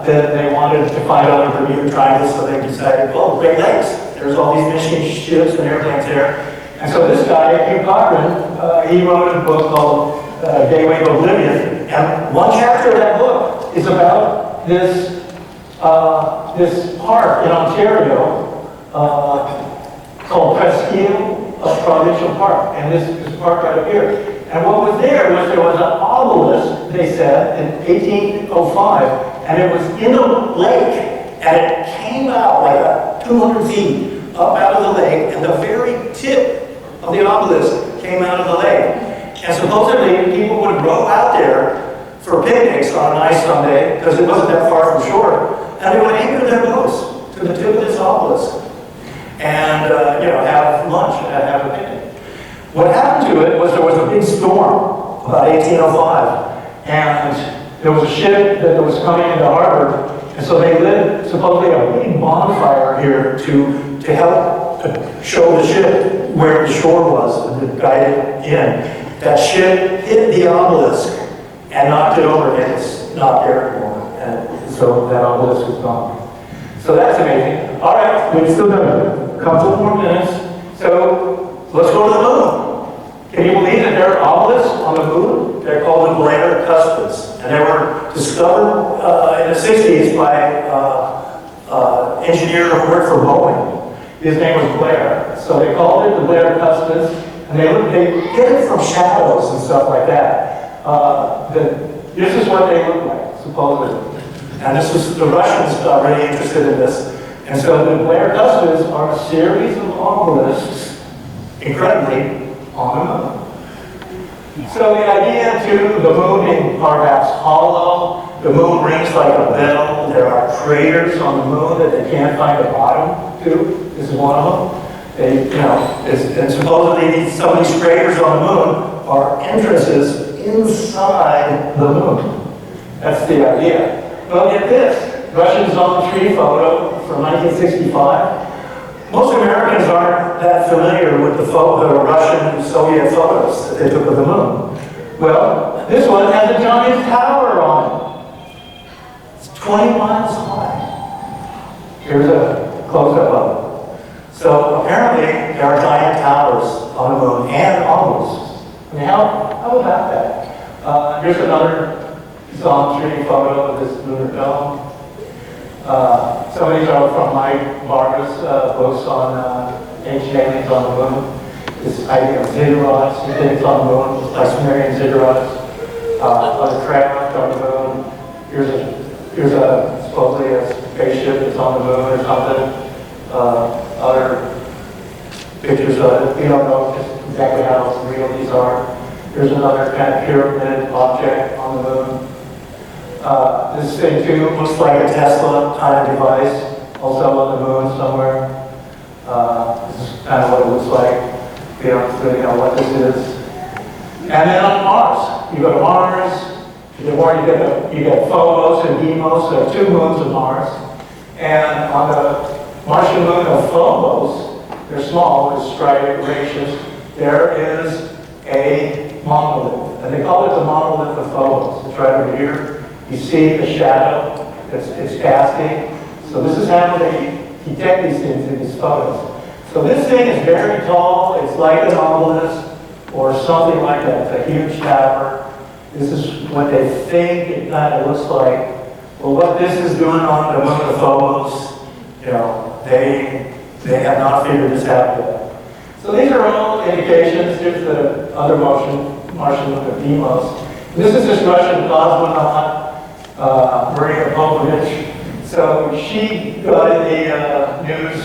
that they wanted to find out the Bermuda Triangle, so they decided, well, Great Lakes, there's all these mission ships and airplanes there. And so this guy, Hugh Cochran, he wrote a book called Gateway to Oblivion, and one chapter of that book is about this, this park in Ontario called Presqu'île Provincial Park, and this park right up here. And what was there was an obelisk, they said, in 1805, and it was in a lake, and it came out like 200 feet up out of the lake, and the very tip of the obelisk came out of the lake. And supposedly people would row out there for picnics on a nice Sunday, because it wasn't that far from shore, and they would anchor their boats to the tip of this obelisk. And, you know, have lunch and have a picnic. What happened to it was there was a big storm about 1805, and there was a ship that was coming into harbor, and so they lit supposedly a big bonfire here to help to show the ship where the shore was and to guide it in. That ship hit the obelisk and knocked it over, and it's not there anymore. And so that obelisk is gone. So that's amazing. All right, we've still done a couple more minutes. So let's go to the moon. Can you believe that there are obelisks on the moon? They're called the Blair Cuspids. And they were discovered in the 60s by an engineer who worked for Boeing. His name was Blair. So they called it the Blair Cuspids. And they get it from shadows and stuff like that. This is what they look like, supposedly. And this was, the Russians got really interested in this. And so the Blair Cuspids are a series of obelisks, incredibly, on the moon. So the idea too, the moon being perhaps hollow, the moon rings like a bell, there are craters on the moon that they can't find the bottom to, this is one of them. They, you know, and supposedly some of these craters on the moon are entrances inside the moon. That's the idea. Well, get this, Russian Zone 3 photo from 1965. Most Americans aren't that familiar with the Russian and Soviet photos that they took of the moon. Well, this one has a giant tower on it. It's 20 miles high. Here's a close-up of it. So apparently there are giant towers on the moon and obelisks. I mean, how about that? Here's another Zone 3 photo of this lunar dome. Some of these are from Mike Barber's books on ancient aliens on the moon. This idea of ziggurats, you think it's on the moon, like Sumerian ziggurats, other craft on the moon. Here's a supposedly a spaceship that's on the moon or something. Other pictures of it. We don't know just exactly how real these are. Here's another kind of pyramid object on the moon. This thing too looks like a Tesla kind of device, also on the moon somewhere. This is kind of what it looks like. We don't really know what this is. And then on Mars, you go to Mars. You get Phobos and Deimos. There are 2 moons of Mars. And on the Martian moon of Phobos, they're small, it's striated, there is a monolith. And they call it the monolith of Phobos. It's right over here. You see the shadow, it's casting. So this is how they detect these things in these photos. So this thing is very tall, it's like an obelisk or something like that. It's a huge tower. This is what they think it kind of looks like. Well, what this is doing on the moon of Phobos, you know, they have not figured this out yet. So these are all indications. Here's the other Martian look of Deimos. This is this Russian cosmonaut, Maria Popovich. So she got in the news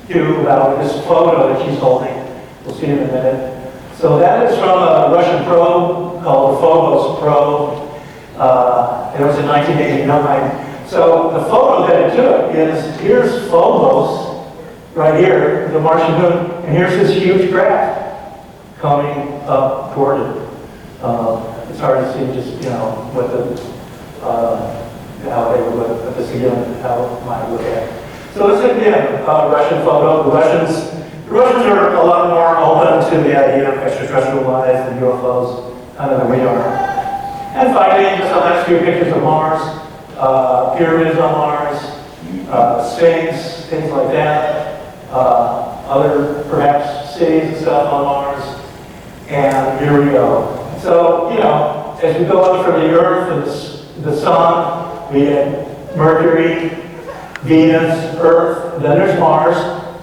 too about this photo that she's holding. We'll see in a minute. So that is from a Russian probe called the Phobos probe. It was in 1989. So the photo that it took is, here's Phobos, right here, the Martian moon, and here's this huge craft coming up toward it. It's hard to see just, you know, what how they would put this again, how it might look at it. So this is again a Russian photo. The Russians are a lot more open to the idea of extraterrestrial life and UFOs than we are. And finally, just the last few pictures of Mars, pyramids on Mars, Sphinx, things like that, other perhaps cities and stuff on Mars, and here we go. So, you know, as we go up from the Earth and the Sun, we get Mercury, Venus, Earth, then there's Mars,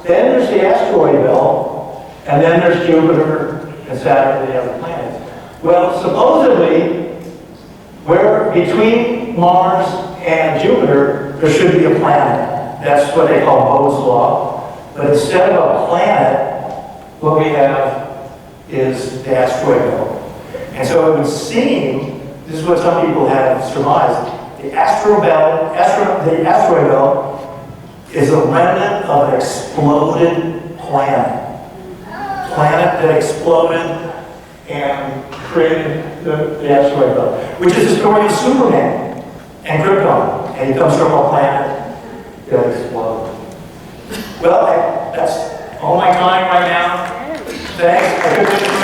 then there's the asteroid belt, and then there's Jupiter and Saturn and the other planets. Well, supposedly, where between Mars and Jupiter, there should be a planet. That's what they call Bode's law. But instead of a planet, what we have is the asteroid belt. And so it would seem, this is what some people have surmised, the asteroid belt is a remnant of an exploded planet. Planet that exploded and created the asteroid belt, which is the story of Superman and Krypton. And he comes from a planet that exploded. Well, that's all my time right now. Thanks.